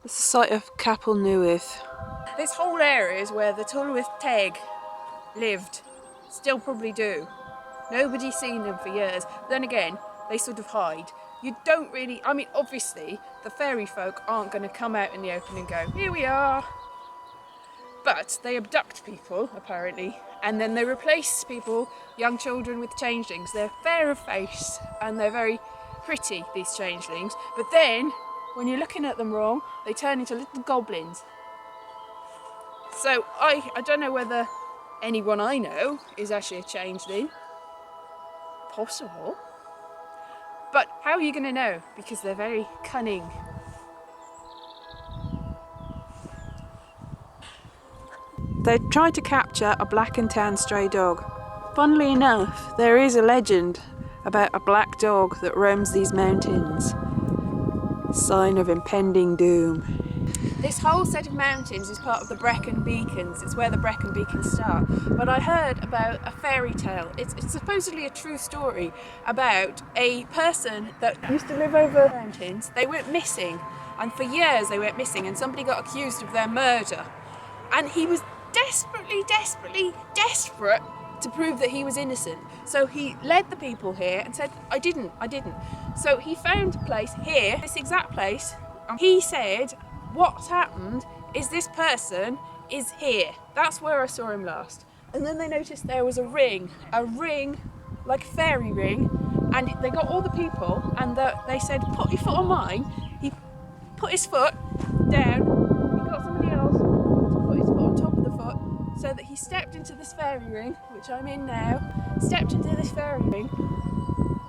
It's the site of Capel Newydd. This whole area is where the Tylwyth Teg lived. Still probably do. Nobody's seen them for years. But then again, they sort of hide. You don't really, I mean, obviously, the fairy folk aren't going to come out in the open and go, here we are. But they abduct people, apparently, and then they replace people, young children, with changelings. They're fair of face and they're very pretty, these changelings. But then, when you're looking at them wrong, they turn into little goblins. So I don't know whether anyone I know is actually a changeling. Possible. But how are you going to know? Because they're very cunning. They tried to capture a black and tan stray dog. Funnily enough, there is a legend about a black dog that roams these mountains. Sign of impending doom. This whole set of mountains is part of the Brecon Beacons. It's where the Brecon Beacons start. But I heard about a fairy tale. It's supposedly a true story about a person that used to live over mountains. They went missing, and for years they went missing, and somebody got accused of their murder. And he was desperate to prove that he was innocent. So he led the people here and said, I didn't. So he found a place here, this exact place, and he said, what's happened is this person is here. That's where I saw him last. And then they noticed there was a ring like a fairy ring, and they got all the people and they said, put your foot on mine. He put his foot down, he got somebody else to put his foot on top of the foot, so that he stepped into this fairy ring, which I'm in now, stepped into this fairy ring,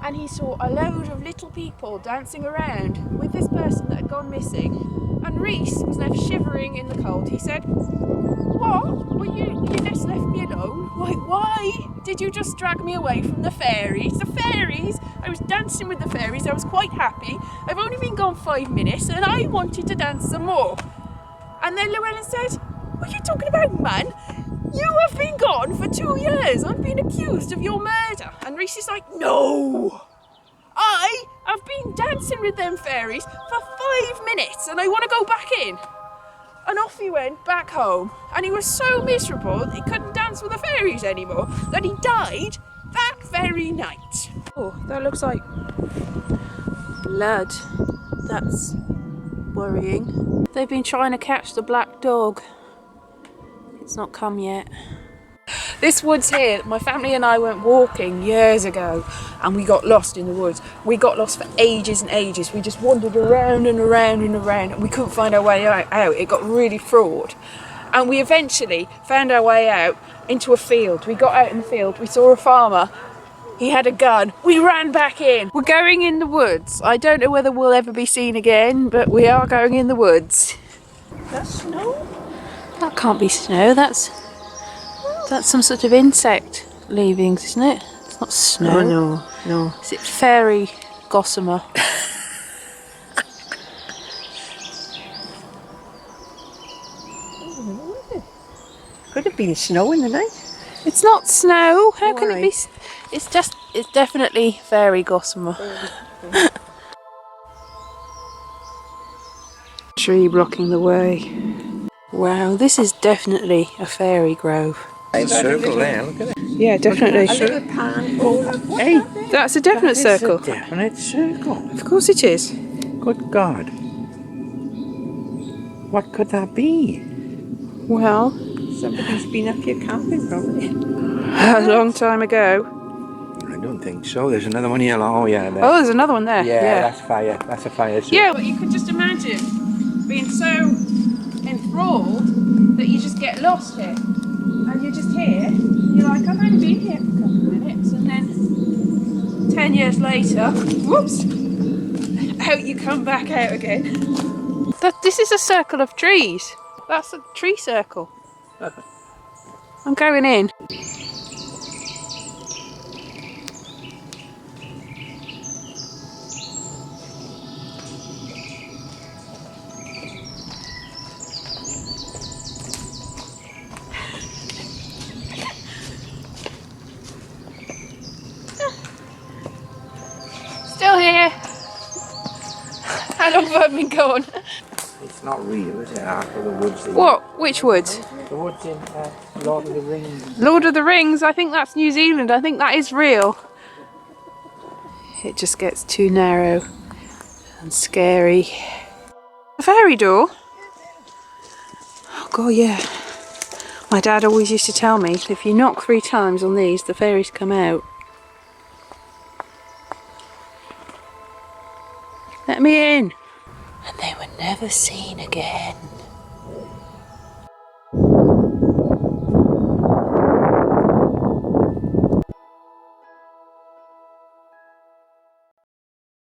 and he saw a load of little people dancing around with this person that had gone missing. And Reese was left shivering in the cold. He said, what? Well, you just left me alone? Why did you just drag me away from the fairies? The fairies! I was dancing with the fairies, I was quite happy. I've only been gone 5 minutes and I wanted to dance some more. And then Llewellyn said, what are you talking about, man? You have been gone for 2 years. I've been accused of your murder. And Reese is like, no! I have been dancing with them fairies for 5 minutes and I want to go back in. And off he went back home, and he was so miserable that he couldn't dance with the fairies anymore that he died that very night. Oh, that looks like blood. That's worrying. They've been trying to catch the black dog. It's not come yet. This woods here, my family and I went walking years ago and we got lost in the woods. We got lost for ages and ages. We just wandered around and around and around and we couldn't find our way out. It got really fraught. And we eventually found our way out into a field. We got out in the field, we saw a farmer. He had a gun. We ran back in. We're going in the woods. I don't know whether we'll ever be seen again, but we are going in the woods. That's snow? That can't be snow, that's some sort of insect leavings, isn't it? It's not snow. Oh, no. Is it fairy gossamer? Could have been snow in the night. It's not snow. How can it be? Why? It's definitely fairy gossamer. Tree blocking the way. Wow, this is definitely a fairy grove. A circle there, look at it. Yeah, definitely. A little pan. Oh, Hey, that's a definite circle. It's a definite circle. Of course it is. Good God. What could that be? Well, somebody's been up here camping, probably. a long time ago. I don't think so. There's another one here. Oh, yeah. There. Oh, there's another one there. Yeah, that's fire. That's a fire circle. Yeah, but you could just imagine being so enthralled that you just get lost here. And you're just here, you're like, I've only been here for a couple of minutes, and then 10 years later, whoops, out you come back out again. This is a circle of trees. That's a tree circle. I'm going in. Still here. How long have I been gone? It's not real, is it? After the woods. What? Which woods? The woods in Lord of the Rings. Lord of the Rings, I think that's New Zealand. I think that is real. It just gets too narrow and scary. A fairy door? Oh god, yeah. My dad always used to tell me if you knock 3 times on these, the fairies come out. Let me in. And they were never seen again.